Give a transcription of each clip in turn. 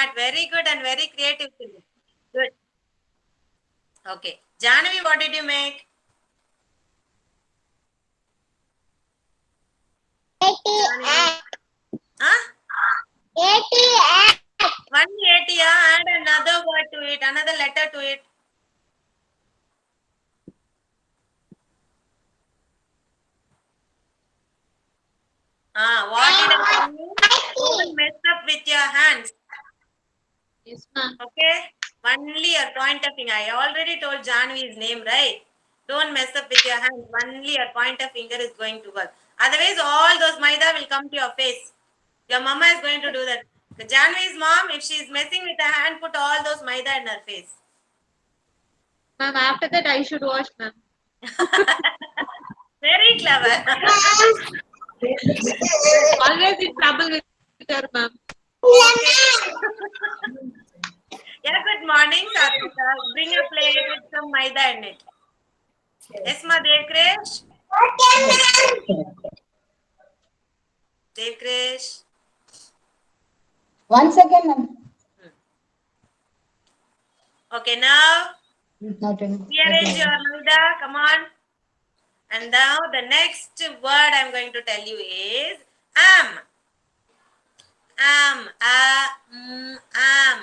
hat. Very good and very creative. Good. Okay. Janvi, what did you make? Huh? 80. One 80, add another word to it, another letter to it. What did I tell you? Don't mess up with your hands. Yes, ma'am. Okay? Only your pointer finger. I already told Janvi's name, right? Don't mess up with your hands. Only your pointer finger is going to work. Otherwise, all those maida will come to your face. Your mama is going to do that. Janvi's mom, if she is messing with her hand, put all those maida in her face. Ma'am, after that I should wash, ma'am. Very clever. Always in trouble with her, ma'am. Okay. Yeah, good morning, Satvika. Bring a plate with some maida in it. Yes, ma, Devkresh? Devkresh? 1 second, ma'am. Okay, now Nothing. rearrange your maida. Come on. And now the next word I'm going to tell you is am. Am. Am.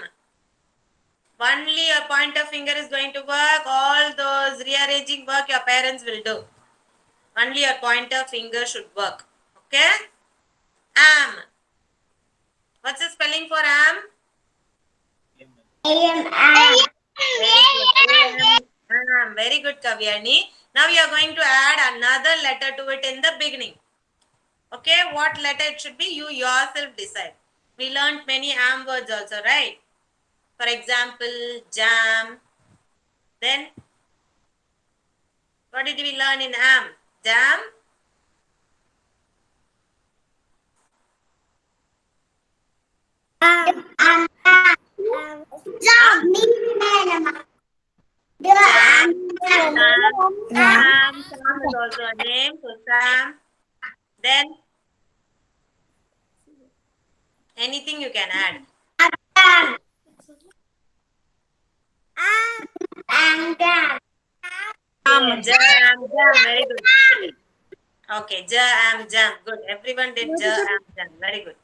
Only your pointer finger is going to work. All those rearranging work your parents will do. Only your pointer finger should work. Okay? Am. What's the spelling for am? AM. Very good, Kavyani. Now we are going to add another letter to it in the beginning. Okay, what letter it should be? You yourself decide. We learned many am words also, right? For example, jam. Then, what did we learn in am? Jam. Sam is also a name. So Sam. Then anything you can add. Jam. Very good. Okay, jam. Good. Everyone did jam. Very good.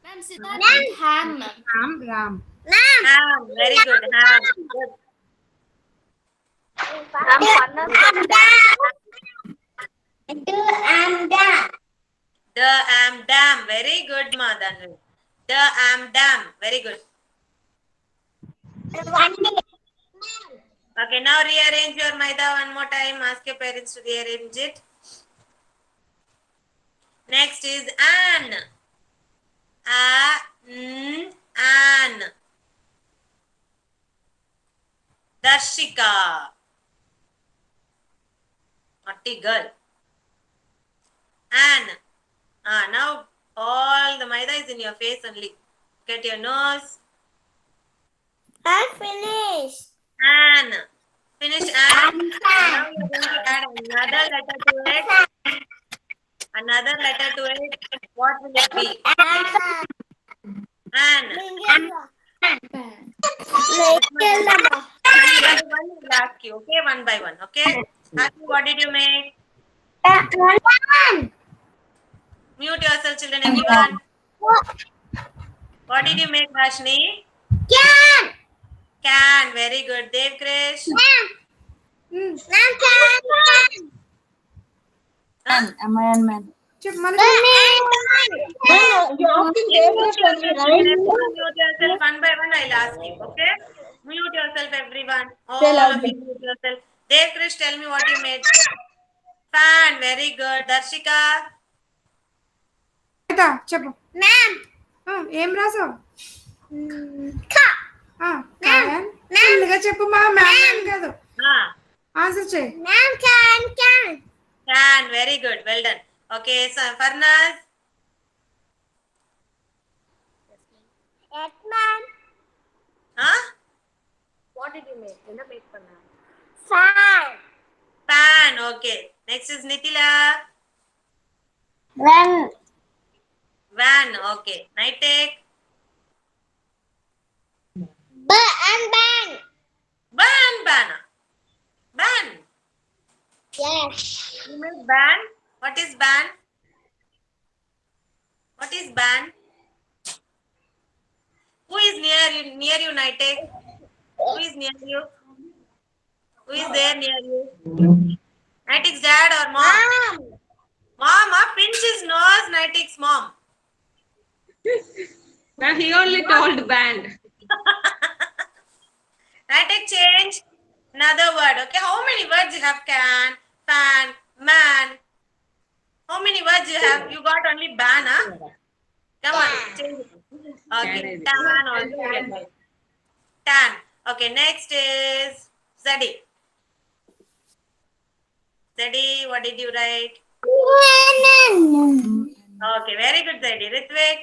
Ma'am, Siddharth did ham, ma'am. Ram. Ham. Very good. Ham. Good. Dam. Very good, Madan. Dam. Very good. Okay, now rearrange your maida one more time. Ask your parents to rearrange it. Next is an. An. Darshika. Naughty girl. An. Now all the maida is in your face only. Get your nose. I finished. An. Finish an. Now we are going to add another letter to it. Another letter to it. What will it be? An. One by one we'll ask you, okay? One by one, okay? Happy, what did you make? Mute yourself, children, everyone. What did you make, Rashni? Can. Very good. Dev Krish? Man. Mute yourself one by one, I'll ask you, okay? Mute yourself, everyone. All of you mute yourself. Dev Krish, tell me what you made. Fan. Very good. Darshika? చెప్పు Ma'am. ఏం రాసావు ఫుల్గా చెప్పు మా ma'am కాదు answer చేయి Ma'am, can. Can. Very good. Well done. Okay, so Farnaz? Yes, ma'am. Huh? What did you make? What did you make, ma'am? Fan. Pan. Okay. Next is Nitila. When. Van. Okay. Night take. is ban? What is ban? What is ban? Who is near you, Nitek? Who is near you? Who is there near you? Nitek's dad or mom? Mom, pinch his nose, Nitek's mom. Now he only told band. Nitek, change another word. Okay, how many words you have? Can, fan, man. How many words you have? You got only ban, huh? Come on, change it. Okay, tan also. Tan. Okay, next is Zadi. Zadi, what did you write? Okay, very good, Zadi. Ritvik.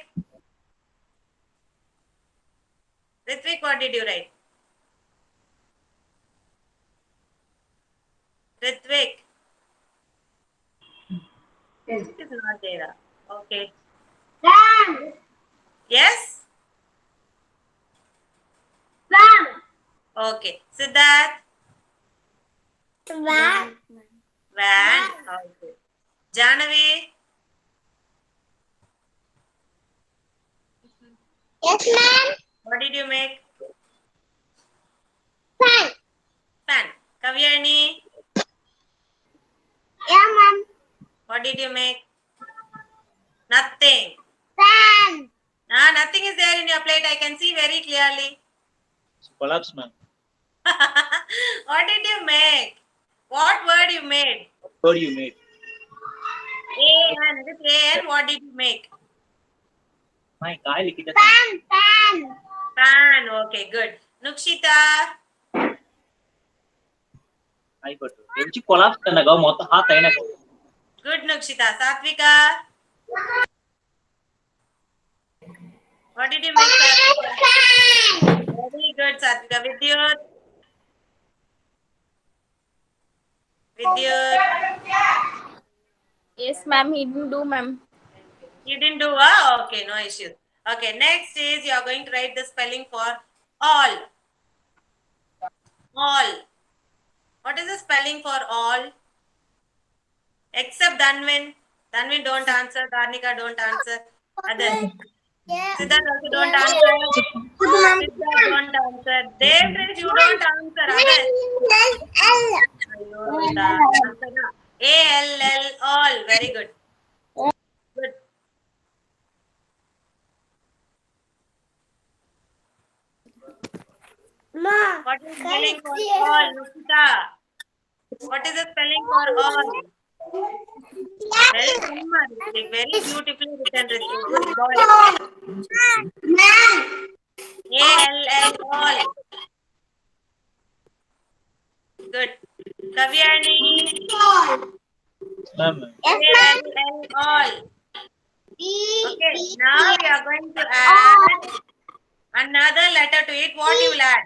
Ritvik, what did you write? Ritvik. It is not there. Okay. Yes? Okay. Siddharth. Van. Okay. Janavi. Yes, ma'am. What did you make? Fan. Fan. Kavyani. Yeah, ma'am. What did you make? Nothing. Fan. Nothing is there in your plate. I can see very clearly. Collapse, ma'am. What did you make? What word you made? What word you made? A-N. With A-N, what did you make? My guy, lick it. Fan. Fan. Okay, good. Nukshita. I got it. Which collapse करना गाँव मोटा हाथ है ना को. Good, Nukshita. Satvika. What did you make, Satvika? Very good, Satvika. Vidyut. Yes, ma'am. He didn't do, ma'am. You didn't do okay, no issues. Okay, next is you are going to write the spelling for all. All. What is the spelling for all? Except Dhanvin. Dhanvin don't answer. Dharnika don't answer. Others. Siddharth also don't answer. Siddharth don't answer. Devkrish, you don't answer. Others. A-L-L, all. Very good. Good. Ma. What is spelling for all, Nukita? What is the spelling for all? Well done, Ritik. Very beautifully written, Ritik. Good boy. Ma'am. A-L-L, all. Good. Kavyani. Ma'am. A-L-L, all. Okay, now we are going to add another letter to it. What you will add?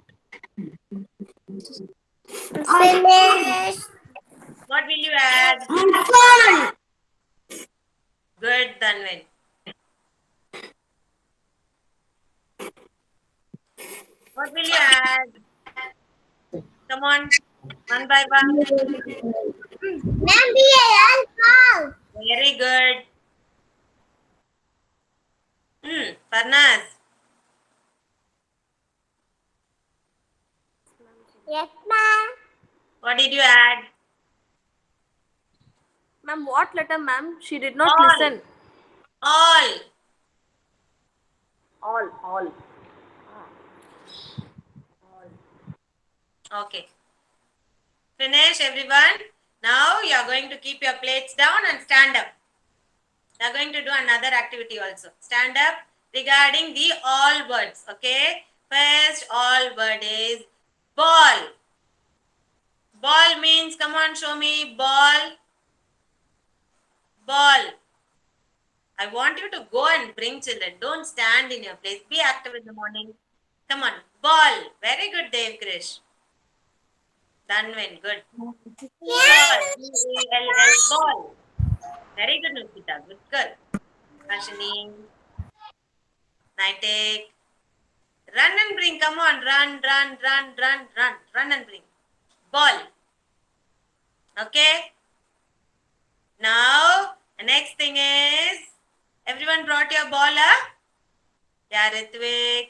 Finish. What will you add? Fun. Good, Dhanvin. What will you add? Come on, one by one. Ma'am, B-A-L. Very good. Parnas. Yes, ma'am. What did you add? Ma'am, what letter, ma'am? She did not All. listen. All. All. Okay. Finish, everyone. Now you are going to keep your plates down and stand up. You are going to do another activity also. Stand up regarding the all words. Okay. First all word is ball. Ball means, come on, show me. Ball. Ball. I want you to go and bring children. Don't stand in your place. Be active in the morning. Come on. Ball. Very good, Dev Krish. Dhanvin. Good. Ball. B-A-L-L. Ball. Very good, Nukita. Good girl. Ashini. Nitek. Run and bring. Come on. Run. Run and bring. Ball. Okay. Now, the next thing is, everyone brought your ball, huh? Yeah, Ritvik.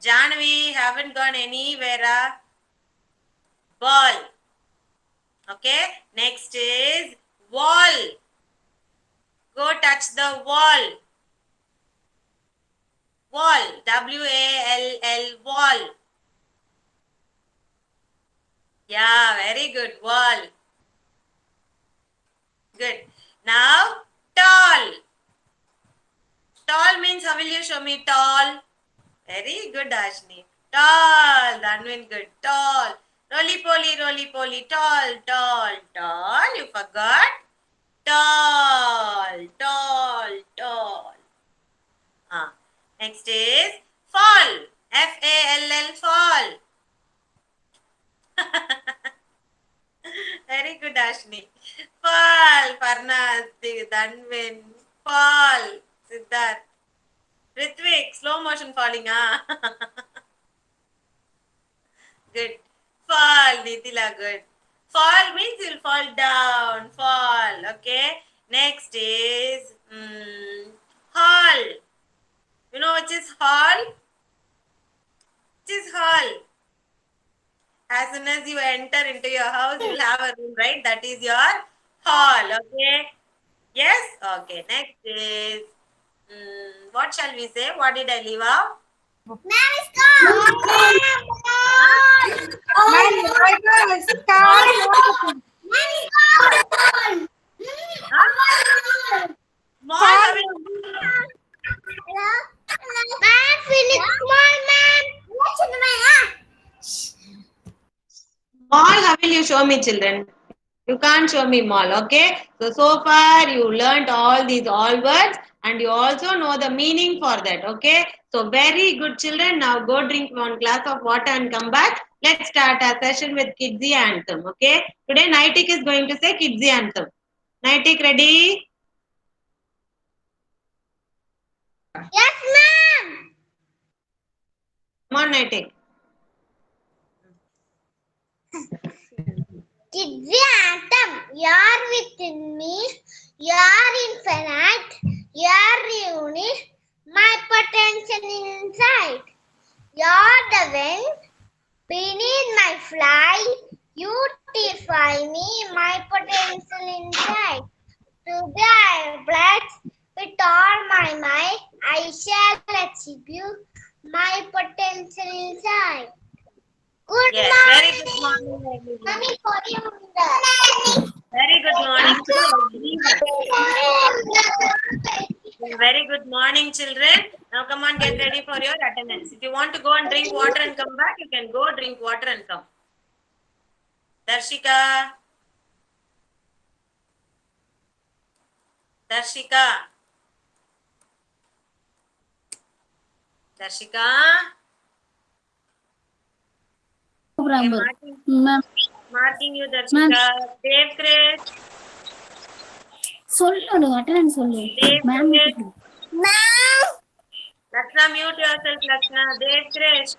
Janvi, haven't gone anywhere, huh? Ball. Okay, next is wall. Go touch the wall. Wall. W-A-L-L, wall. Yeah, very good. Wall. Good. Now, tall. Tall means, how will you show me tall? Very good, Ashni. Tall. That means good. Tall. Roly poly, tall, tall, tall. You forgot? Tall, tall, tall. Next is fall. F-A-L-L, fall. Very good, Ashni. Fall. Parnas, Dhanvin. Fall. Siddharth. Ritvik, slow motion falling, ah. Good. Fall, Nitila, good. Fall means you'll fall down. Fall, okay? Next is hall. You know what is hall? Which is hall? As soon as you enter into your house, you'll have a room, right? That is your hall, okay? Yes? Okay. Next is, what shall we say? What did I leave out? Mall, how will you show me, children? You can't show me mall, okay? So far you learnt all these all words and you also know the meaning for that, okay? So very good, children. Now go drink one glass of water and come back. Let's start our session with Kidsy Anthem, okay? Today Naitik is going to say Kidsy Anthem. Naitik, ready? Yes, ma'am. Come on, Naitik. Kids anthem. You're within me. You're infinite. You're unique. My potential inside. You're the wind beneath my flight. You terrify me. My potential inside. Today I bless with all my might. I shall achieve you. My potential inside. Good Yes, morning. very good morning, everyone. Mommy, for you. Very good morning, children. Very good morning, children. Now come on, get ready for your attendance. If you want to go and drink water and come back, you can go drink water and come. Darshika. Darshika. Darshika. Okay, marking you, Darshika. Dave Chris. சொல்லு attendance சொல்லு ma'am Lakshna, mute yourself, Lakshna. Dave Chris.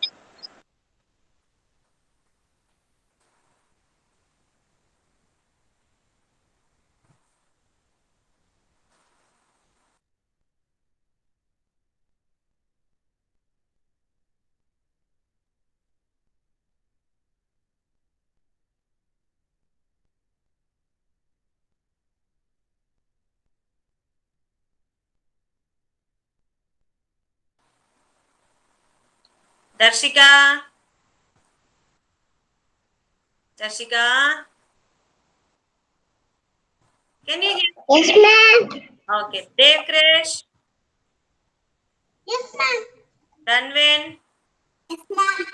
Darshika. Darshika. Can you hear? Yes, ma'am. Okay. Dave Krish. Yes, ma'am. Dhanvin. Yes, ma'am.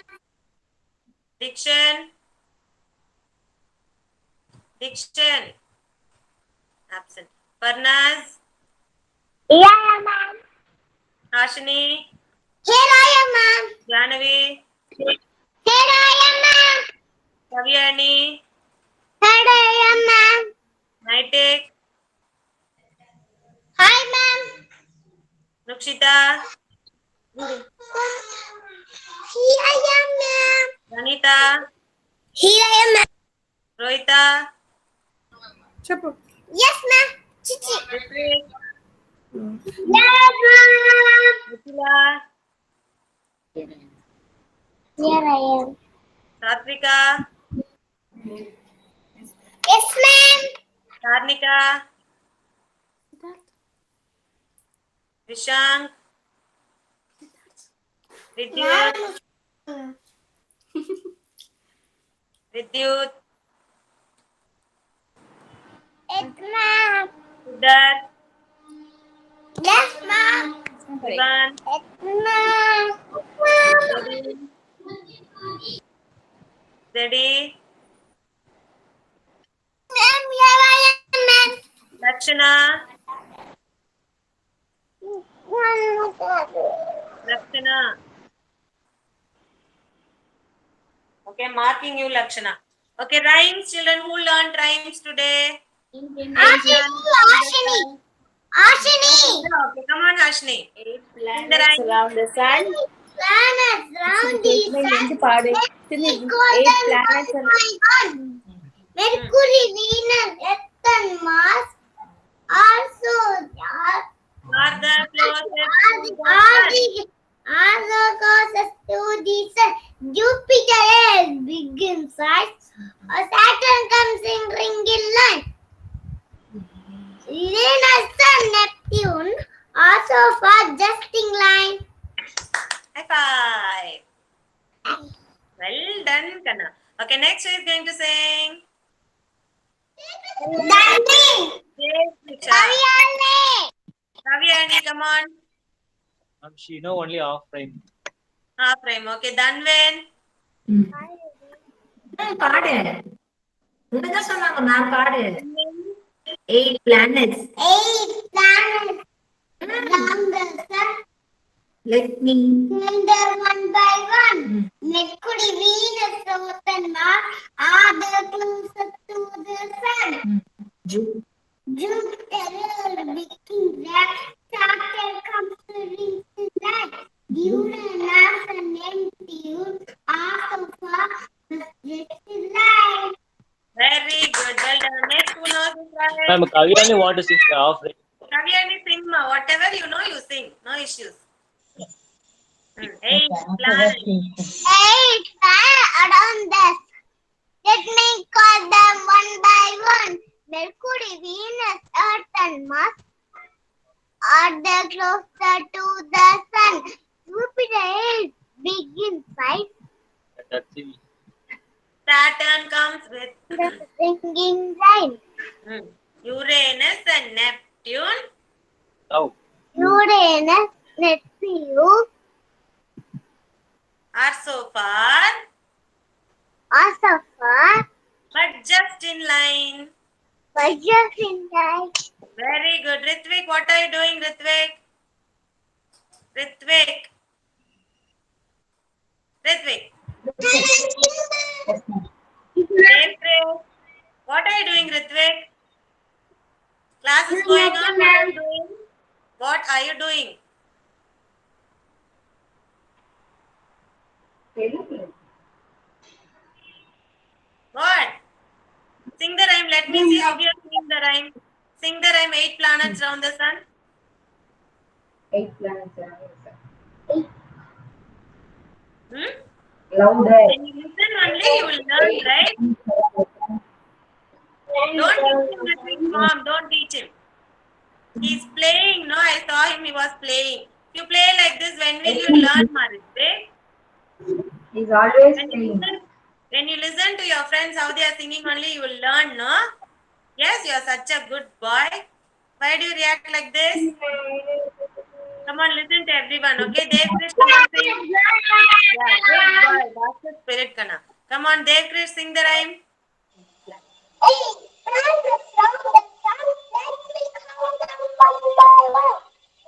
Dikshan. Dikshan. Absent. Parnaz. Yeah, ma'am. Hashini. Here I am, ma'am. Janavi. Here I am, ma'am. Kavyani. Here I am, ma'am. Naitik. Hi, ma'am. Nukshita. Here I am, ma'am. Vanita. Here I am, ma'am. Rohita. చెప్పు Here I am. Satvika, Yes, ma'am. Karnika, Vishank, Vidyut, Vidyut, Yes, ma'am. Siddharth, Yes, ma'am. Ivan, Yes, ma'am. Zedi, Ma'am, here I am, ma'am. Lakshana, Lakshana. Okay, marking you, Lakshana. Okay, rhymes, children. Who learned rhymes today? Ashini. Okay, come on, Hashni. Planets around the sun. Planets round the sun. Eight planets are Mercury, Venus, Earth, and Mars also Are the closest to the are sun. the closest to the sun. Jupiter is big in size. Saturn comes in ring in line. Uranus and Neptune also are just in line. High five. Well done, Kana. Okay, next who is going to sing? Dandy. Yes, Richa. Kavyani, come on. She know only half frame. Half frame. Okay, Danven. பாடு உனதான் சொன்னாங்க ma'am பாடு 8 planets 8 planets around the sun. let me Calendar one by one. Mercury, Venus, Earth, and Mars are the closest to the sun. Ju- Jupiter is big in red. Saturn comes to rings in red. Uranus and Neptune are so far just in line. Very good. Well done. Next who knows this right? Ma'am, Kavyani want to sing half frame. Kavyani, sing ma. Whatever you know, you sing. No issues. 8 planets. 8 around us. Let me call them one by one. Mercury, Venus, Earth, and Mars are the closer to the sun. Jupiter is big in size. That's it. Saturn comes with The ringing line. Uranus and Neptune. Now, Uranus, Neptune Are so far, are so far, but just in line. but just in line. Very good. Ritvik, what are you doing, Ritvik? Ritvik. Ritvik. Ritvik. What are you doing, Ritvik? Class is going on. What are you doing? What are you doing? What? Sing the rhyme. Let me see how you are singing the rhyme. Sing the rhyme. 8 planets round the sun. 8 planets around the sun. Hmm? Louder. When you listen only, you will learn, right? Don't teach him, Ritvik, mom. Don't teach him. He's playing. No, I saw him. He was playing. If you play like this, when will you learn, Ritvik? He's always When you listen to your friends how they are singing only, you will learn, no? Yes, you are such a good boy. Why do you react like this? Come on, listen to everyone, okay? Dev Krish, come on, sing. Yeah, good boy. That's the spirit, Kana. Come on, Dev Krish, sing the rhyme. 8 planets round the sun. Let me count them one by one.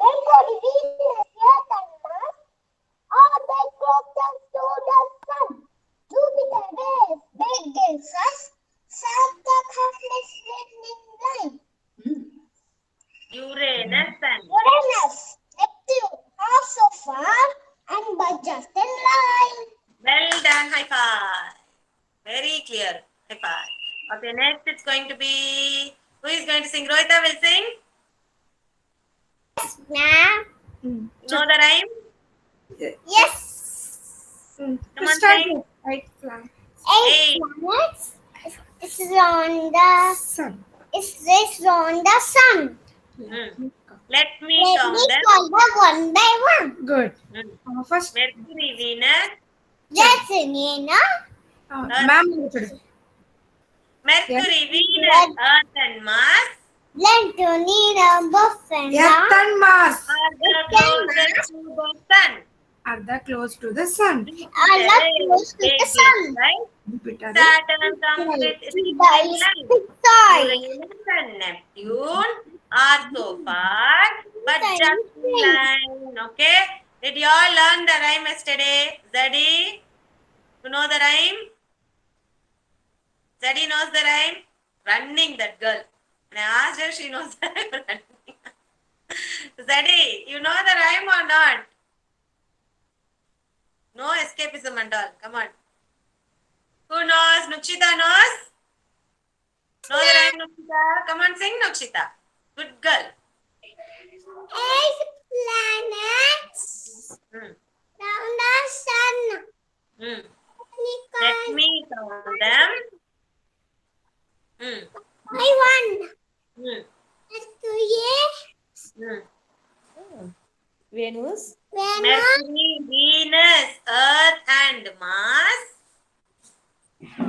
Mercury, Venus, Earth, and Mars are the closest to the sun. Jupiter is big in size. Saturn comes in line. Uranus and Uranus, Neptune are so far and but just in line. well done. High five. Very clear. High five. Okay, next it's going to be who is going to sing? Rohita will sing. Nah. You know the rhyme? Yes. Come on, saying. 8 planets. Eight planets is on the Sun. is on the sun. Let me Let count me them. count them one by one. Good. Hmm. First, Mercury, Venus. That's Nina. ma'am. Mercury, Venus, Earth and Mars Let Nina Buffana Earth and Mars are the closest to the sun. are the close to the sun. are not close to the sun. Right? Jupiter is Saturn comes with rings in line. Sorry. Uranus and Neptune are so far, but just in line. Okay? Did you all learn the rhyme yesterday? Zeddy? You know the rhyme? Zeddy knows the rhyme? Running, that girl. And I asked her, she knows the rhyme. Running. Zeddy, you know the rhyme or not? No escapism and all. Come on. Who knows? Nukshita knows? Know the rhyme, Nukshita? Come on, sing, Nukshita. Good girl. 8 planets Hmm. round the sun. Hmm. We Let count me count them. Hmm. by one. Hmm. Mercury, Hmm. Venus. Venus, Mercury, Venus, Earth and Mars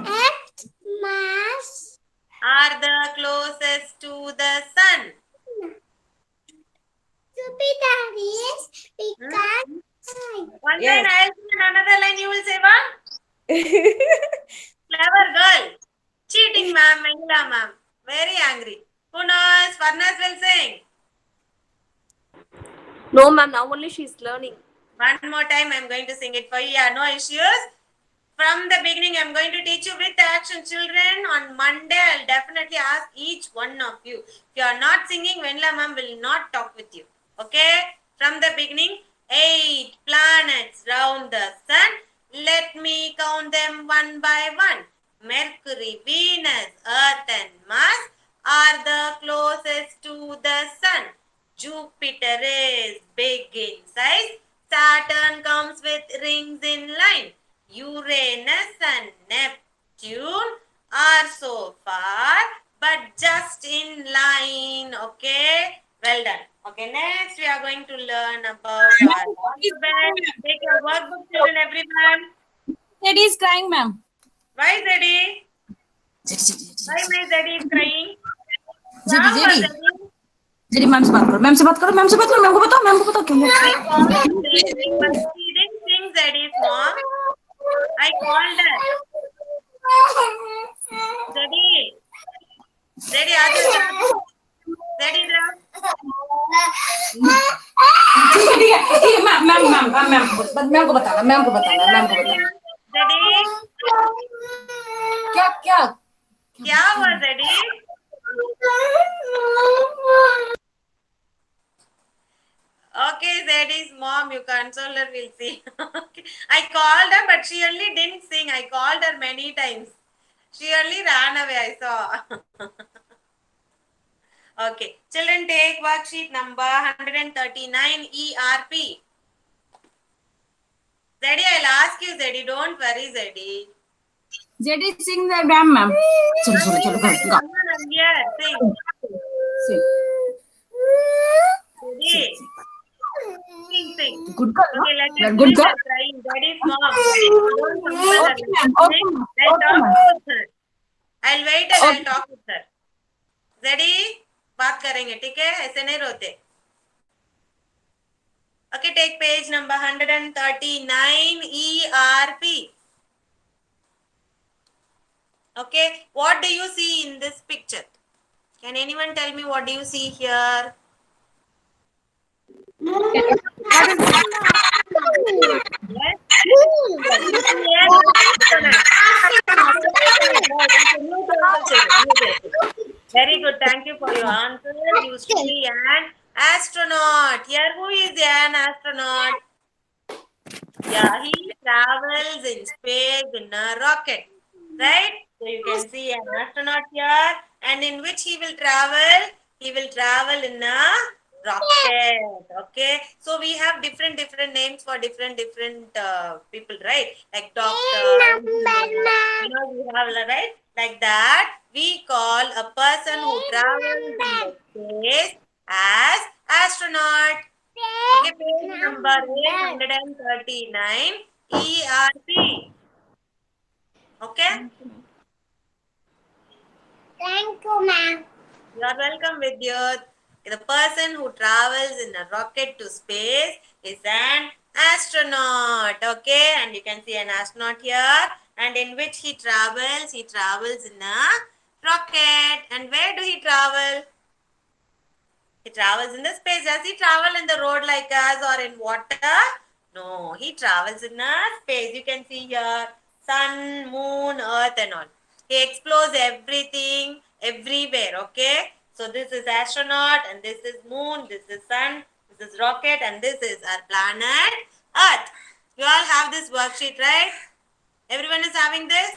Earth, Mars, are the closest to the sun. Jupiter is because One Yes. line I'll say and another line you will say what? Clever girl. Cheating, ma'am. Mahila, ma'am. Very angry. Who knows? Farnas will sing. No, ma'am. Now only she's learning. One more time, I'm going to sing it for you. Yeah, no issues. From the beginning, I'm going to teach you with action, children. On Monday, I'll definitely ask each one of you. If you are not singing, Venla ma'am will not talk with you. Okay? From the beginning, 8 planets round the sun. Let me count them one by one. Mercury, Venus, Earth and Mars are the closest to the sun. Jupiter is big in size. Saturn comes with rings in line. Uranus and Neptune are so far, but just in line. Okay, well done. Okay, next we are going to learn about our alphabet. Take your workbook, children, everyone. Zeddy is crying, ma'am. Why Zeddy? Why my Zeddy is crying? Zeddy, Wow, Zeddy. Zeddy, ma'am से बात करो, ma'am से बात करो, ma'am से बात करो, ma'am को बताओ क्यों? I called Zeddy, but she didn't sing Zeddy's mom. I called her. Zeddy. Zeddy, aaj jao. Zeddy, jao. ठीक है, मैम को बताना. Zeddy, क्या? क्या हुआ Zeddy? Okay, Zeddy's mom, you console her, we'll see. Okay. I called her, but she only didn't sing. I called her many times. She only ran away, I saw. Okay, children, take worksheet number 139 ERP. Zeddy, I'll ask you, Zeddy. Don't worry, Zeddy. Zeddy, sing the gram, ma'am. चलो, Come on, I'm here. Sing. Zeddy, sing. Good girl. Okay, let's You're good girl. crying. Daddy's mom. Don't compel her. Okay, ma'am. Okay, ma'am. I'll Okay, talk ma'am. with her. I'll wait and I'll talk with her. Zeddy, बात करेंगे, ठीक है? ऐसे नहीं रोते. Okay, take page number 139 ERP. Okay, what do you see in this picture? Can anyone tell me what do you see here? Very good. Thank you for your answer. You see an astronaut. Here, who is an astronaut? Yeah, he travels in space in a rocket. Right? So you can see an astronaut here. And in which he will travel? He will travel in a rocket. Okay, so we have different names for different people, right? Like doctor, engineer, we have, right? Like that, we call a person who travels in the space as astronaut. Okay, page number 839, ERP. Okay, Thank you, ma'am. you are welcome, Vidyut. The person who travels in a rocket to space is an astronaut. Okay, and you can see an astronaut here. And in which he travels? He travels in a rocket. And where do he travel? He travels in the space. Does he travel in the road like us or in water? No, he travels in a space. You can see here sun, moon, earth and all. He explores everything, everywhere. Okay. So this is astronaut and this is moon, this is sun, this is rocket and this is our planet Earth. You all have this worksheet, right? Everyone is having this?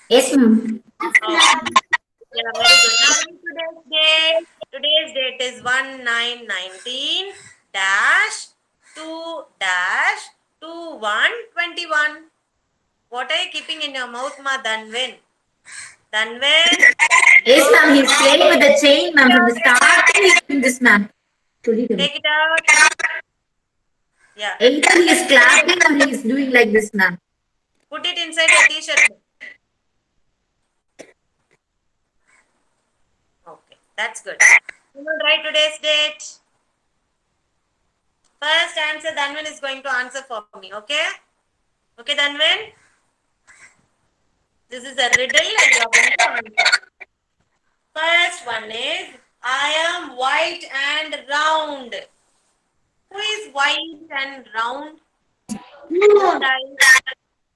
Yes, ma'am. Yeah, very good. Now read today's date. Today's date is 1919 dash 2 dash 2121. What are you keeping in your mouth, ma? Danvin? Danvin? Yes, ma'am. He's playing with the chain, ma'am. From the start, he's doing this, ma'am. Take it out. Yeah. Either he is clapping or he is doing like this, ma'am. Put it inside your t-shirt. Okay, that's good. You will write today's date. First answer Danvin is going to answer for me, okay? Okay, Danvin? This is a riddle and you are going to answer. First one is, I am white and round. Who is white and round? Moon.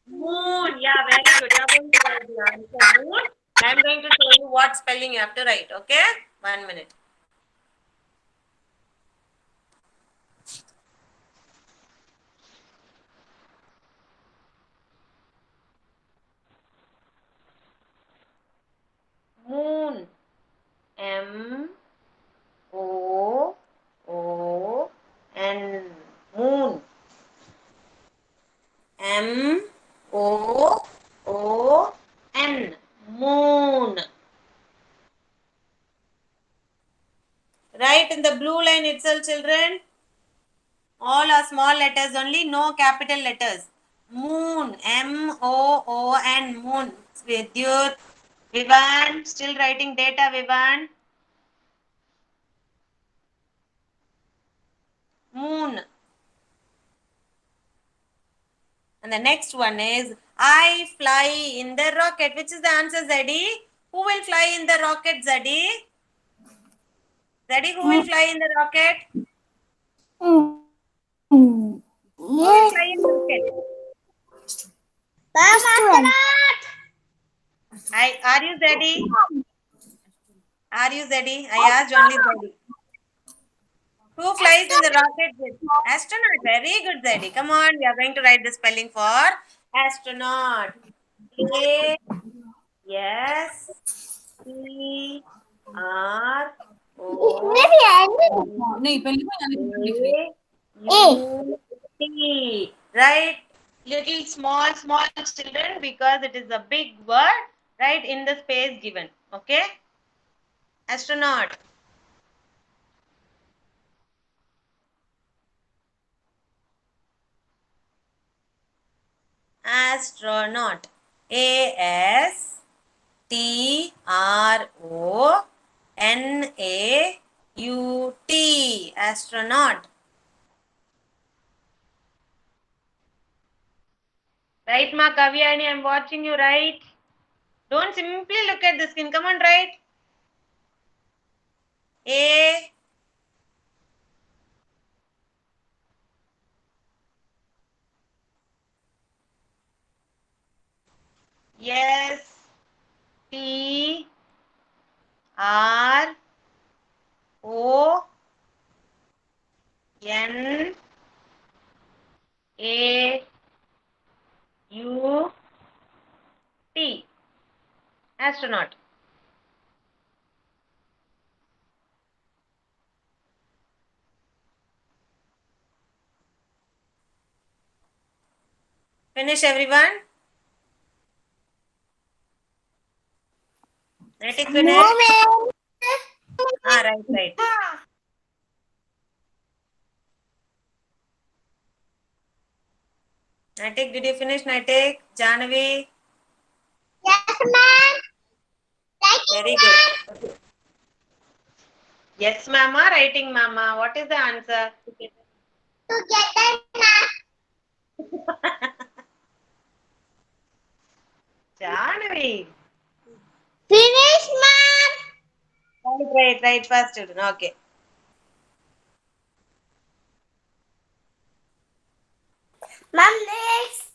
Moon. Yeah, very good. You are going to write the answer, moon. I am going to tell you what spelling you have to write, okay? 1 minute. Moon. M-O-O-N. Moon. M-O-O-N. Moon. Write in the blue line itself, children. All are small letters only, no capital letters. Moon. M-O-O-N. Moon. Vidyut. Vivan. Still writing data, Vivan. Moon. And the next one is, I fly in the rocket. Which is the answer, Zeddy? Who will fly in the rocket, Zeddy? Zeddy, who will fly in the rocket? Who will fly in the rocket? Are you Zeddy? Are you Zeddy? I asked only Zeddy. Who flies in the rocket? Astronaut. Very good, Zeddy. Come on, we are going to write the spelling for astronaut. A S T R O नहीं पहली बार U T. Right? Little small children, because it is a big word, right? In the space given. Okay? Astronaut. Astronaut. A-S-T-R-O-N-A-U-T. Astronaut. Right, Ma Kavyani? I'm watching you, right? Don't simply look at the screen. Come on, right? A S T R O N A U T. Astronaut. Finish, everyone. Naitik, finish. Right. Naitik, did you finish, Naitik? Jahnavi? Yes, ma'am. Very good. Yes, mama. Writing, mama. What is the answer? Together, ma'am. Jahnavi. Finish, ma'am. Right. First student. Okay. Ma'am, next.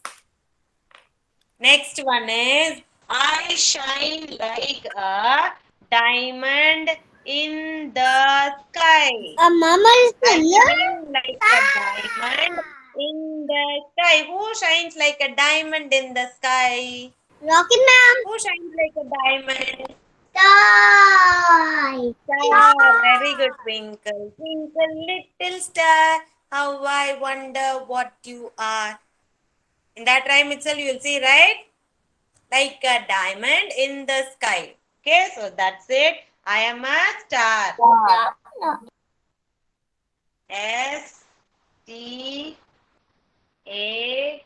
Next one is I shine like a diamond in the sky. Mama is I here. shine like a diamond in the sky. Who shines like a diamond in the sky? Rocky, ma'am. Who shines like a diamond? Sky. Star. Very good, Twinkle. Twinkle, little star. How I wonder what you are. In that rhyme itself, you will see, right? Like a diamond in the sky. Okay, so that's it. I am a star. S T A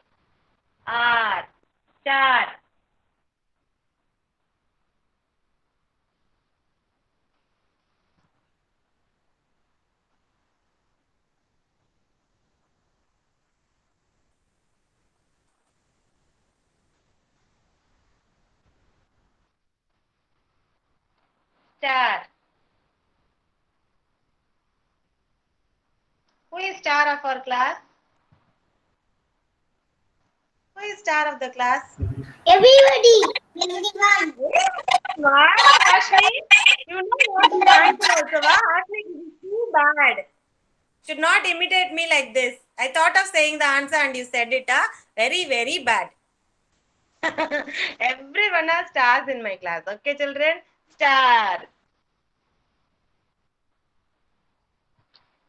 R. Star. Star. Who is star of our class? Who is star of the class? Everybody. Everyone. What, Ashmi? You know what is the answer also, wa? Ashmi, this is too bad. Should not imitate me like this. I thought of saying the answer and you said it. Very, very bad. Everyone has stars in my class. Okay, children? Star.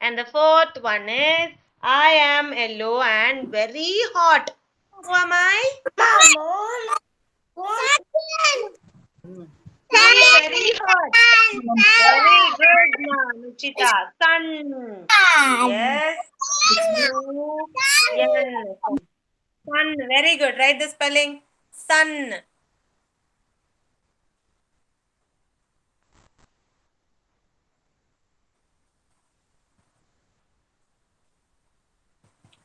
And the fourth one is I am yellow and very hot. Who am I? Very hot. Very good, Nuchita. Sun. Yes. U-N. Sun. Very good. Write the spelling. Sun.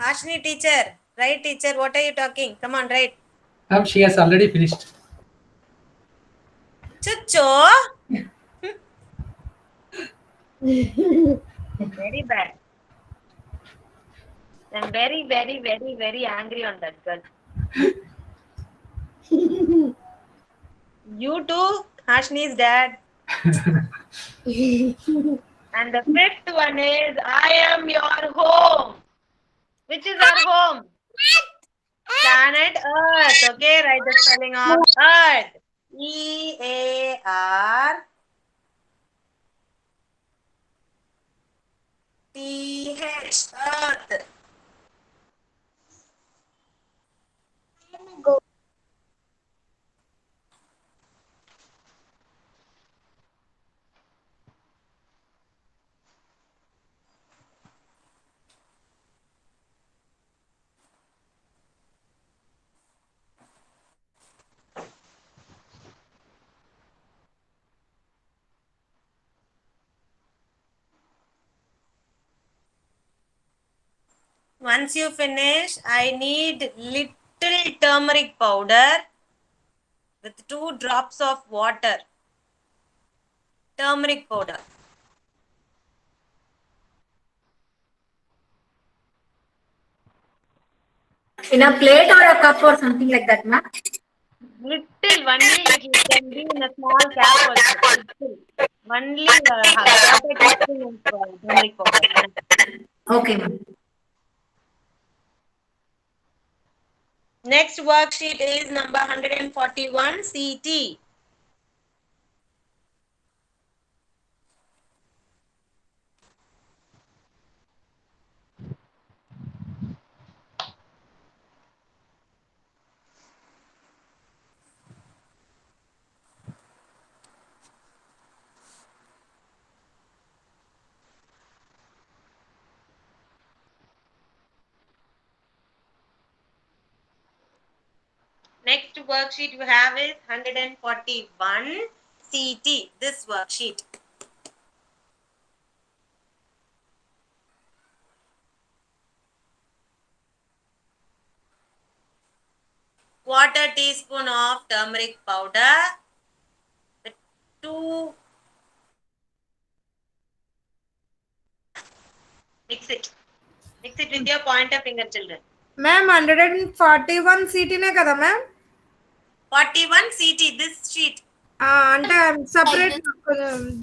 Ashni teacher. Right, teacher. What are you talking? Come on, write. She has already finished. Chucho. Very bad. I'm very, very, very, very angry on that girl. You too, Ashni's dad. And the fifth one is I am your home. Which is our home? Planet Earth. Okay, write the spelling of Earth. E-A-R-T-H. Earth. Once you finish, I need little turmeric powder with 2 drops of water. Turmeric powder. In a plate or a cup or something like that, ma'am? Little, only little. It can be in a small cap also. Little. Only quarter teaspoon of turmeric powder. Okay, ma'am. Next worksheet is number 141, CT. Next worksheet you have is 141 CT. This worksheet. Quarter teaspoon of turmeric powder. 2. Mix it. Mix it with your pointer finger, children. Ma'am, 141 CT ne kada ma'am? 41 CT. This sheet. And separate,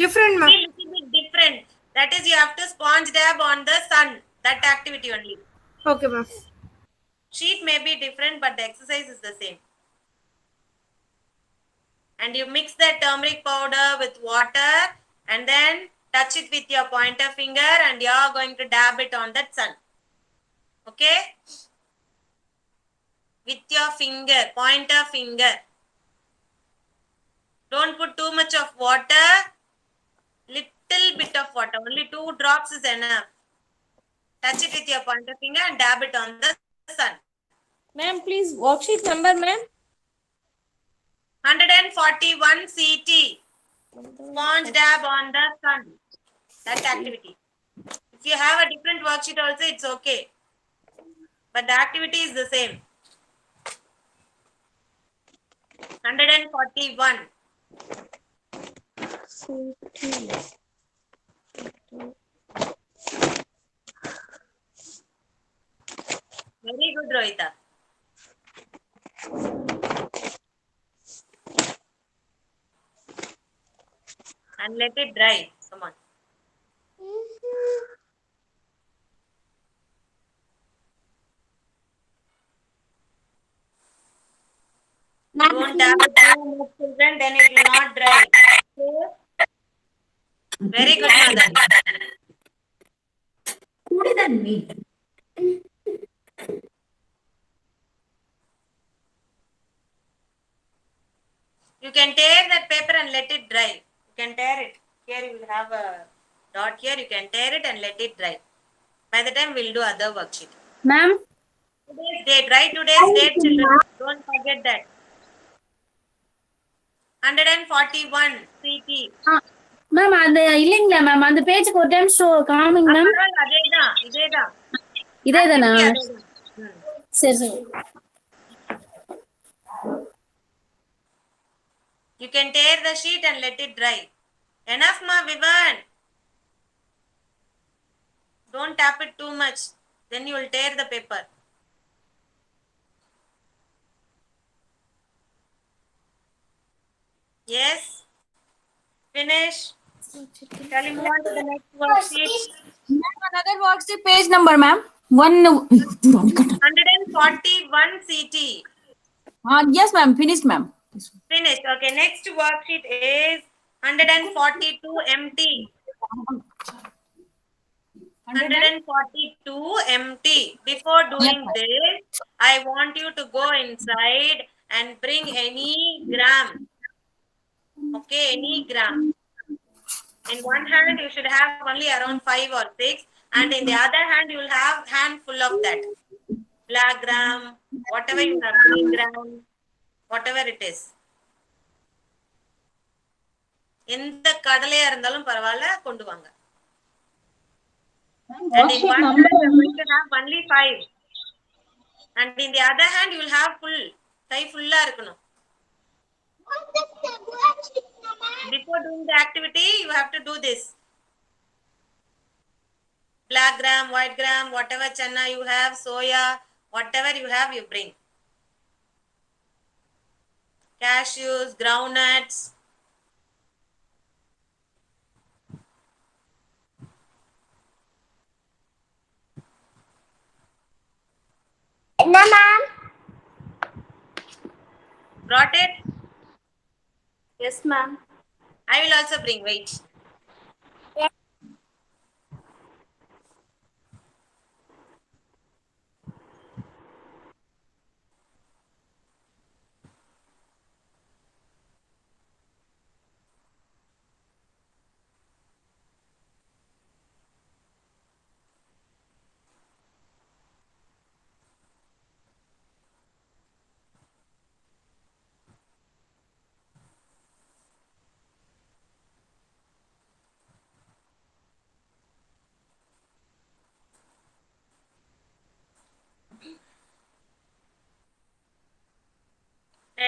different ma'am. A little bit different. That is, you have to sponge dab on the sun. That activity only. Okay ma'am. Sheet may be different, but the exercise is the same. And you mix that turmeric powder with water and then touch it with your pointer finger and you are going to dab it on that sun. Okay? With your finger, pointer finger. Don't put too much of water. Little bit of water. Only 2 drops is enough. Touch it with your pointer finger and dab it on the sun. Ma'am, please, worksheet number, ma'am. 141 CT. Sponge dab on the sun. That activity. If you have a different worksheet also, it's okay. But the activity is the same. 141. Very good, Rohita. And let it dry. Come on. Don't dab it too much, children, then it will not dry. Okay? Very good, Madan. Cooler than me. You can tear that paper and let it dry. You can tear it. Here you will have a dot here. You can tear it and let it dry. By the time we'll do other worksheet. Ma'am, Today's date, right? Today's date, children. Don't forget that. 141 CT. ma'am, அது இல்லைங்களா ma'am அந்த பேஜுக்கு ஒரு time show calming ma'am அதேதான் இதேதான் இதேதானா அதேதான். சரி சரி You can tear the sheet and let it dry. Enough, ma, Vivan. Don't tap it too much. Then you will tear the paper. Yes. Finish. Shall we move on to the next worksheet? Ma'am, another worksheet page number ma'am 141 CT. yes ma'am finished ma'am Finished. Okay. Next worksheet is 142 empty. 142 empty. Before doing this, I want you to go inside and bring any gram. Okay, any gram. In one hand, you should have only around 5 or 6, and in the other hand, you will have handful of that. Black gram, whatever you have, green gram, whatever it is. எந்த கடலையா இருந்தாலும் பரவாயில்ல கொண்டு வாங்க. And in one hand, you are going to have only 5. And in the other hand, you will have full. கை ஃபுல்லா இருக்கணும். Before doing the activity, you have to do this. Black gram, white gram, whatever chana you have, soya, whatever you have, you bring. Cashews, groundnuts. No, ma'am. Brought it? Yes, ma'am. I will also bring. Wait.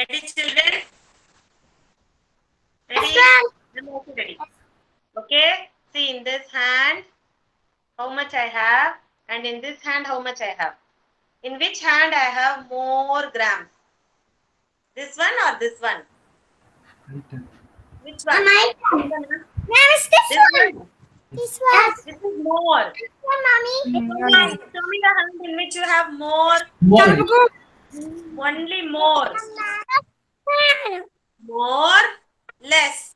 Ready, children? Ready? I'm also ready. Okay. See, in this hand, how much I have, and in this hand, how much I have. In which hand I have more grams? This one or this one? Which one? Ma'am, it's this one. This one. Yes, this is more. This one, mommy. Show me the hand in which you have more. More. Only more. More, less.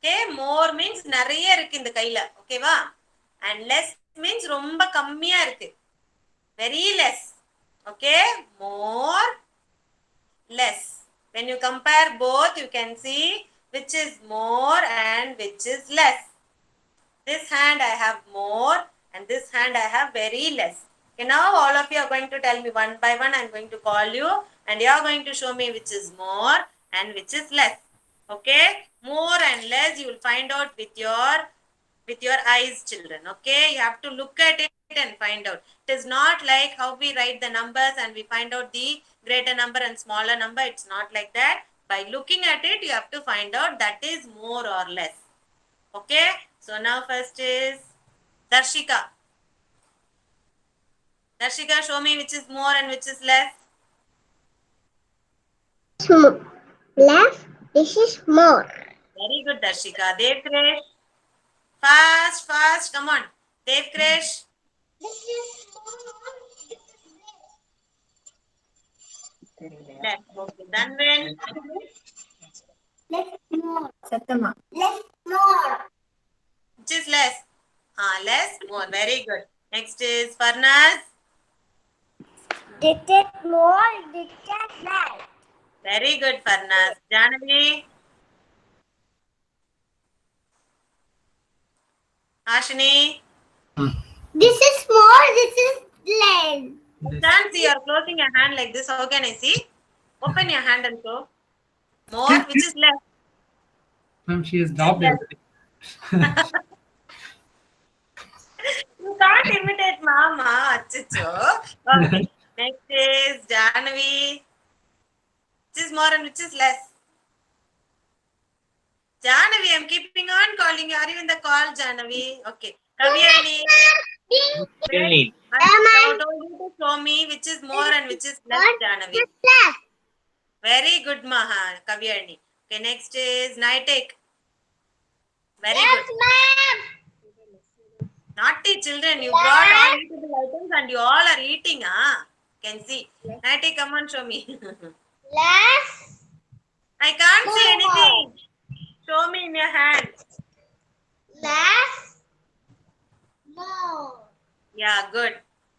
Okay, more means நிறைய இருக்கு இந்த கையில. ஓகேவா? And less means ரொம்ப கம்மியா இருக்கு. Very less. Okay, more, less. When you compare both, you can see which is more and which is less. This hand I have more and this hand I have very less. Okay, now all of you are going to tell me one by one. I am going to call you and you are going to show me which is more and which is less. Okay, more and less you will find out with your eyes, children. Okay, you have to look at it and find out. It is not like how we write the numbers and we find out the greater number and smaller number. It's not like that. By looking at it, you have to find out that is more or less. Okay, so now first is Darshika. Darshika, show me which is more and which is less. Less. This is more. Very good, Darshika. Devkresh. Fast, fast. Come on. Devkresh. This is more. Less. Okay. Dhanvin. Less more. Sattama. Less more. Which is less? Less, more. Very good. Next is Farnaz. This is more. This is less. Very good, Farnaz. Janavi. Ashini. This is more. This is less. Can't see, you're closing your hand like this. How can I see? Open your hand and show. More, which is less. Ma'am, she has dropped everything. You can't imitate Mama. Achicho. Okay. Next is Janavi. Which is more and which is less? Janavi, I'm keeping on calling you. Are you in the call, Janavi? Okay. Kavyani. Still need. I told you to show me which is more and which is less, Janavi. Less. Very good, Maha. Kavyani. Okay, next is Naitek. Very Yes, good. ma'am. Naughty children, you brought all eatable items and you all are eating, Can see. Naitek, come on, show me. Less. I can't see More. anything. Show me in your hand. Less. More. Yeah, good.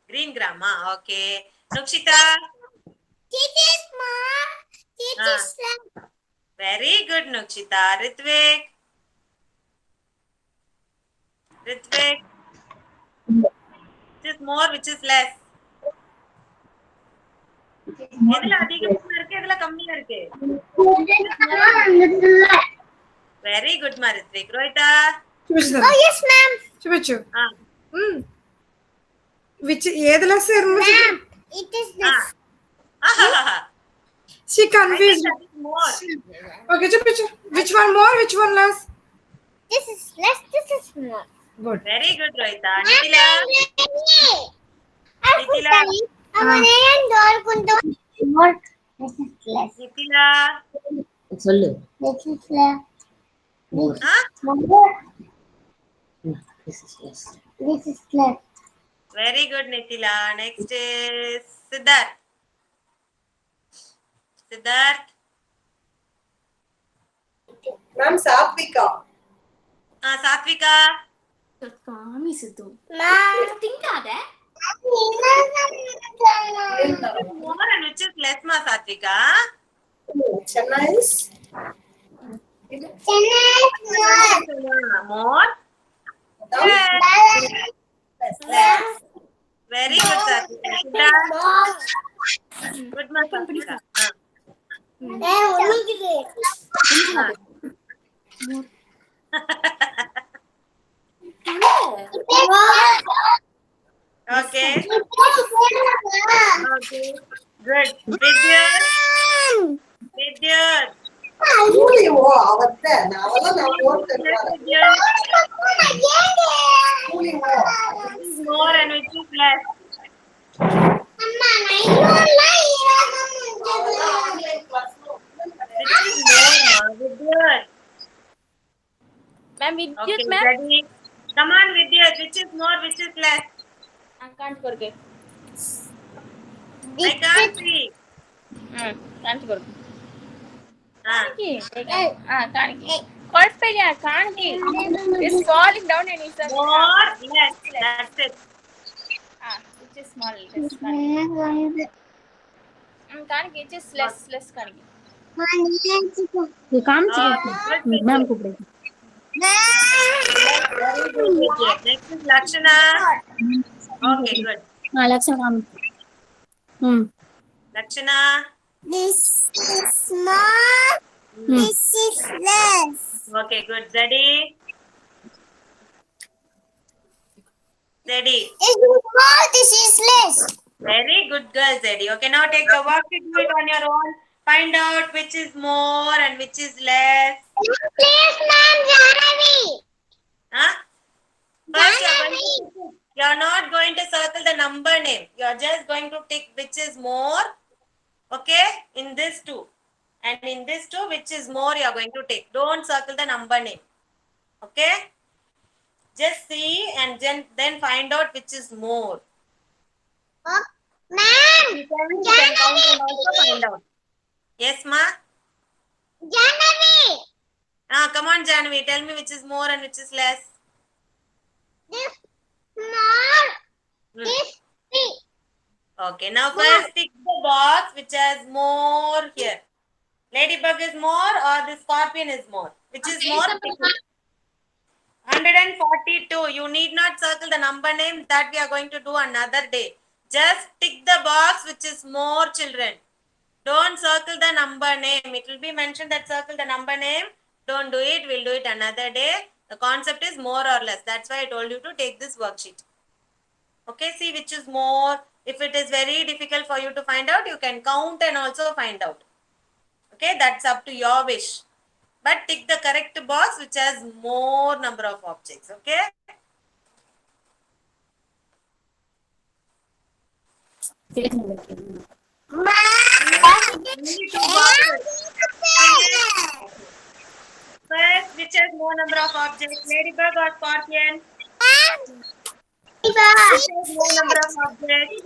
Green gram, okay. Nukshita. This is more. This is less. Very good, Nukshita. Ritvik. Ritvik. Which is more, which is less? எதுல அதிகமா இருக்கு எதுல கம்மியா இருக்கு? Very good, Ritvik. Rohita. Oh, yes, ma'am. చూపించు Ah. which ఏది less irundhu Ma'am, it is this. she I think confused that is more. okay చూపించు which one more which one less This is less. This is more. good Very good, Rohita. Nitila. Nitila. More. This is less. Nitila. சொல்லு. This is less. Huh? More. This is less. This is less. Very good, Nitila. Next is Siddharth. Siddharth. ma'am Satvika Satvika. Kami Sidhu. Ma'am. Think that. More and which is less, ma Satvika? nice More. Yes. Less. Very good, Satvika. Siddharth. Good, ma Satvika. Okay. Okay. Good. Vidya. Vidyut. Which is more and which is less? Which is more, ma? Vidyut. Ma'am, Vidyut, Okay, ma'am. ready? Come on, Vidyut. Which is more, which is less? I can't forget. I can't see. Can't forget. Ah. Kanki. Corpelia, Kanki. It's falling down and it's a More, less. That's it. which is small. Less Kanki. Kanki, it is less Kanki. இது காமிச்சு Good, ma'am Vidyut. கூப்பிடுங்க. Very good, Vidyut. Next is Lakshana. Okay, good. லட்சம் காமிச்சு. Lakshana. This is more. This is less. Okay, good. Zeddy. Zeddy. This is more. This is less. Very good girl, Zeddy. Okay, now take the work to do it on your own. Find out which is more and which is less. Please, ma'am, Janavi. Huh? First, you're not going to circle the number name. You're just going to tick which is more. Okay, in this two. And in this two, which is more, you're going to take. Don't circle the number name. Okay? Just see and then find out which is more. Oh, ma'am, You can count and also find out. Yes, ma? Janavi. Come on, Janvi. Tell me which is more and which is less. This more. This three. Okay, now first tick the box which has more here. Ladybug is more or the scorpion is more? Which is more? 142. You need not circle the number name that we are going to do another day. Just tick the box which is more, children. Don't circle the number name. It will be mentioned that circle the number name. Don't do it. We'll do it another day. The concept is more or less. That's why I told you to take this worksheet. Okay, see which is more. If it is very difficult for you to find out, you can count and also find out. Okay, that's up to your wish. But tick the correct box which has more number of objects. Okay. Only two boxes. First, which has more number of objects? Ladybug or scorpion? Which has more number of objects?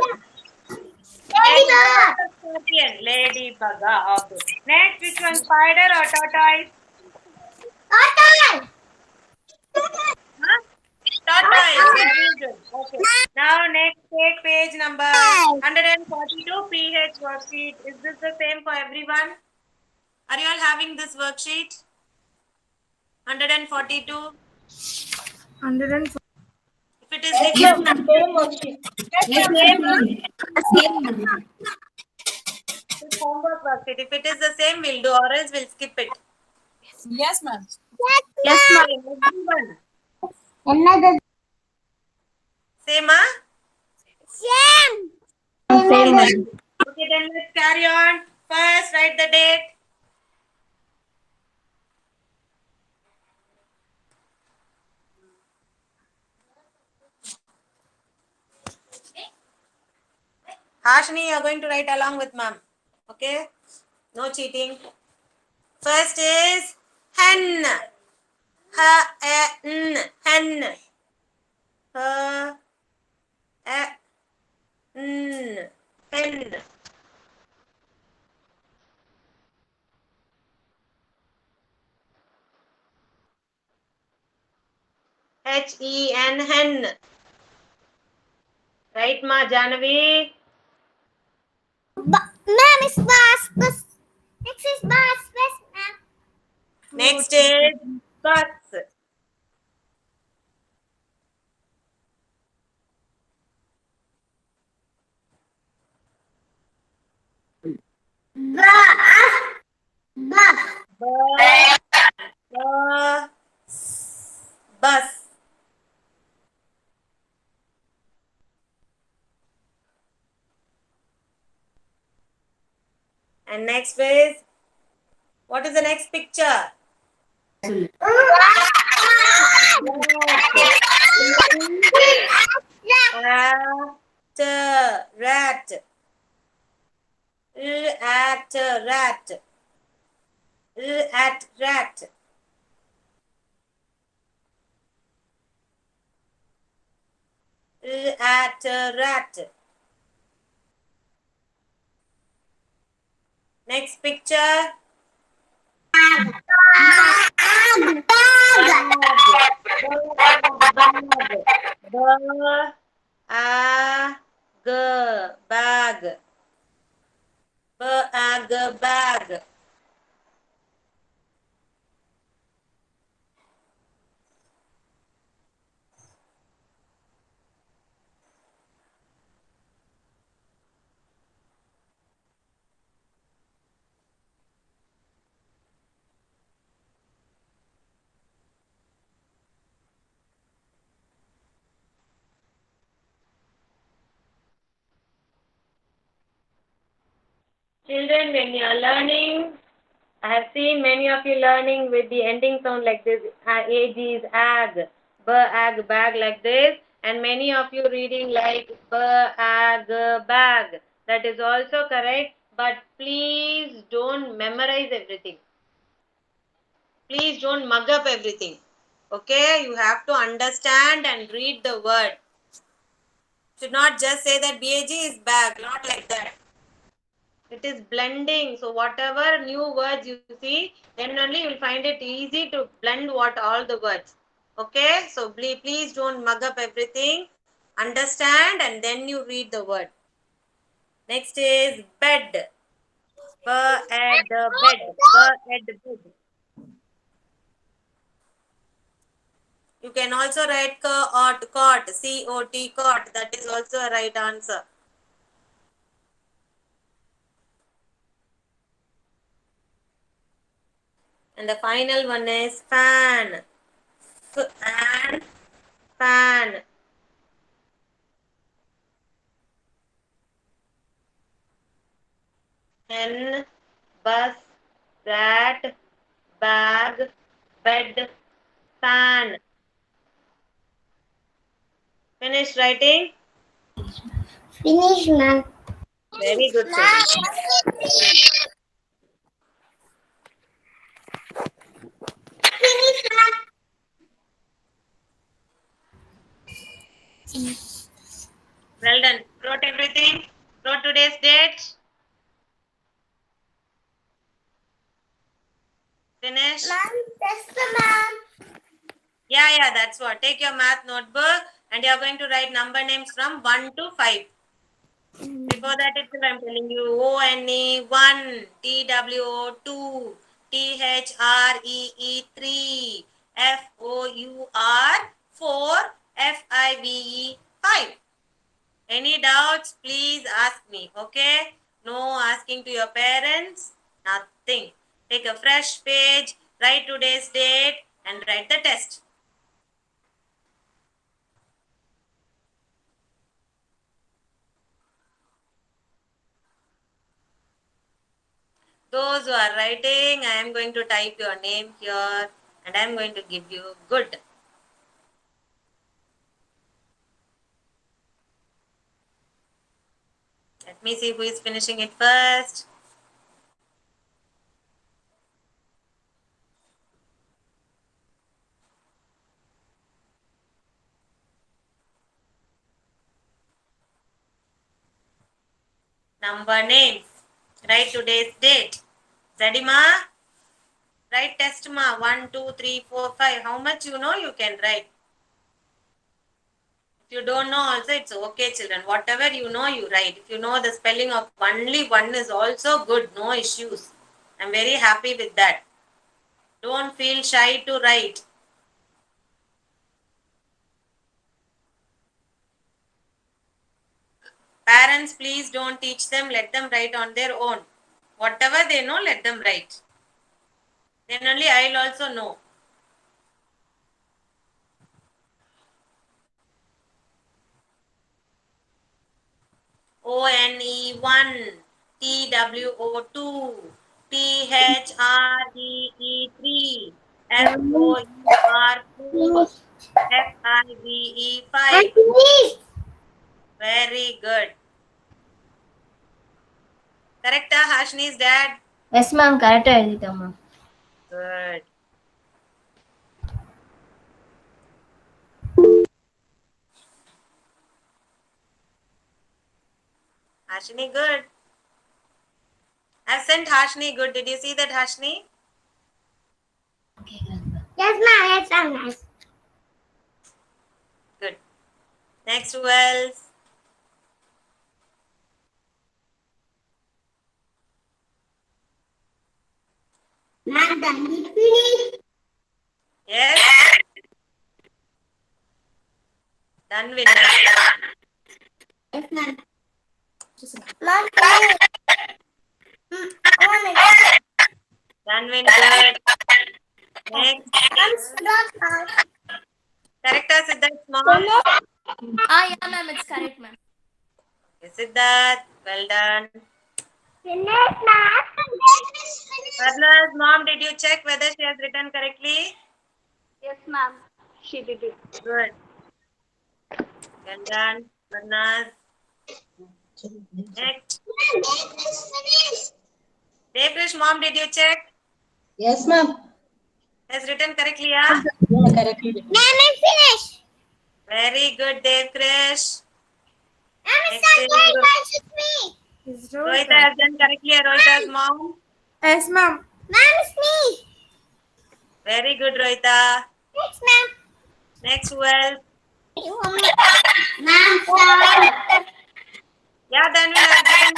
Ladybug or scorpion? Ladybug. Okay. Next, which one? Spider or tortoise? Tortoise. Huh? Tortoise. Very good. Okay. Now, next, take page number 142 PH worksheet. Is this the same for everyone? Are you all having this worksheet? 142. 104. If it is different, it's homework worksheet. If it is the same, we'll do, or else we'll skip it. Yes, ma'am. Yes, ma'am. Everyone. Another. Same, huh? Same. Okay, then let's carry on. First, write the date. Hashini, you're going to write along with ma'am. Okay? No cheating. First is hen. Hen. Hen. Hen. Hen. Hen. Right, ma, Janavi? Ma'am, it's bus. Next is bus, ma'am. Next is bus. Bus. And next is What is the next picture? Rat. At rat. At rat. At rat. Next picture. Bag. Bag. Children, when you are learning, I have seen many of you learning with the ending sound like this. Ag is ag, ag, bag like this, and many of you reading like ag, bag. That is also correct, but please don't memorize everything. Please don't mug up everything. Okay, you have to understand and read the word. Should not just say that BAG is bag, not like that. It is blending. So whatever new words you see, then only you will find it easy to blend what all the words. Okay, so please don't mug up everything. Understand and then you read the word. Next is bed. Bed. Bed. You can also write cot, cot, C-O-T, cot. That is also a right answer. And the final one is fan. And fan. Hen, bus, rat, bag, bed, fan. Finish writing? Finish, ma'am. Very good, children. Finish, ma'am. Well done. Wrote everything? Wrote today's date? Finish? Yes, ma'am. Yeah, that's what. Take your math notebook and you are going to write number names from 1 to 5. Before that itself I am telling you ONE 1, TWO 2, THREE 3, FOUR 4, FIVE 5. Any doubts, please ask me, okay? No asking to your parents, nothing. Take a fresh page, write today's date and write the test. Those who are writing, I am going to type your name here and I am going to give you good. Let me see who is finishing it first. Number names. Write today's date. Zadima, write test ma 1, 2, 3, 4, 5. How much you know you can write. If you don't know also it's okay, children. Whatever you know you write. If you know the spelling of only one is also good. No issues. I'm very happy with that. Don't feel shy to write. Parents, please don't teach them. Let them write on their own. Whatever they know, let them write. Then only I'll also know. ONE 1, TWO 2, CHREE3, FOUR4, FIVE5. Very good. Correct, Hashni's dad? Yes, ma'am. Correct. Ma'am. Good. Hashni, good. I've sent Hashni, good. Did you see that, Hashni? Yes, ma'am. Yes, ma'am. Yes. Good. Next, who else? Ma'am, done it finished. Yes? Done with that. Yes, ma'am. Ma'am, finish. Done with good. Next. Correct, Siddharth, mom? Yeah, ma'am, it's correct, ma'am. Okay, Siddharth, well done. Finish, ma'am. Varna's mom, did you check whether she has written correctly? Yes, ma'am. She did it. Good. Well done, Varna's. Next. Devkrish, mom, did you check? Yes, ma'am. Has written correctly, yeah? Correctly. Ma'am, it's finished. Very good, Devkrish. Ma'am, Next it's is not very me. It's Rohita has done correctly, Rohita's mom. Yes, ma'am. Ma'am, it's me. Very good, Rohita. Thanks, ma'am. Next, who else? Ma'am, sorry. Yeah, then we have given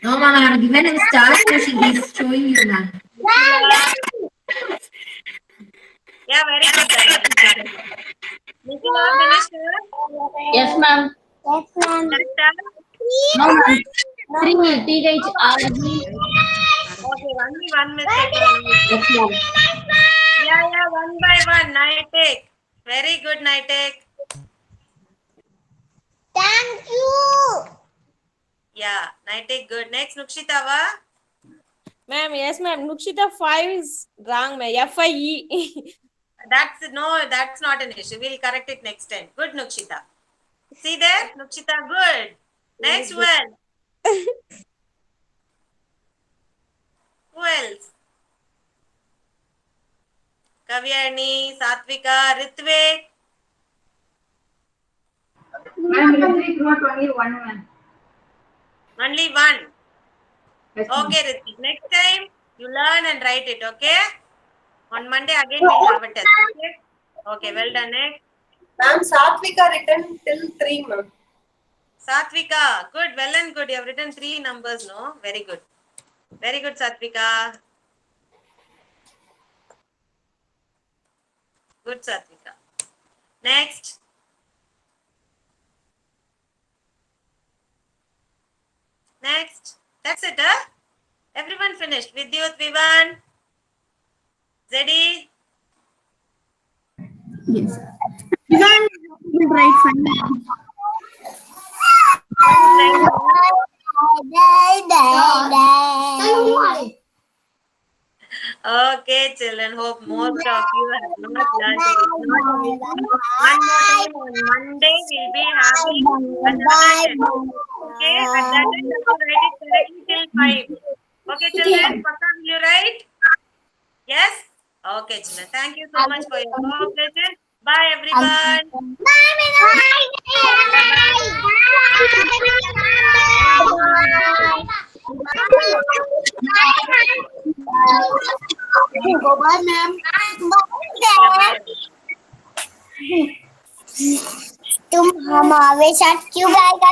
No, ma'am. I have given him stars, so he's showing you, ma'am. Yeah, very good. Nikhila, finished? Yes, ma'am. Yes, ma'am. Correct? No, ma'am. 3 THRG. Okay, only one mistake. Yeah, one by one. Nitek. Very good, Nitek. Thank you. Yeah, Nitek, good. Next, Nukshitava. Ma'am, yes, ma'am. Nukshita 5 is wrong, ma'am. FIE. That's not an issue. We'll correct it next time. Good, Nukshita. See there? Nukshita, good. Next one. Who else? Kavyani, Satvika, Ritvik. Ma'am, Ritvik wrote only one, ma'am. Only one. Yes, ma'am. Okay, Ritvik. Next time, you learn and write it, okay? On Monday, again, we'll have a test, okay? Okay, well done. Next. Ma'am, Satvika written till 3, ma'am. Satvika, good, well and good. You have written 3 numbers, no? Very good. Very good, Satvika. Good, Satvika. Next. Next. That's it, huh? Everyone finished. Vidyut, Vivan, Zeddy. Yes. Vivan will write fine. Okay, children. Hope most of you have not learned it. One more time on Monday, we'll be having another test. Okay, at that time, you have to write it correctly till 5. Okay, children. Paka, will you write? Yes? Okay, children. Thank you so much for your cooperation. Bye, everyone. Bye, ma'am. तुम हमारे साथ क्यों गाएगा?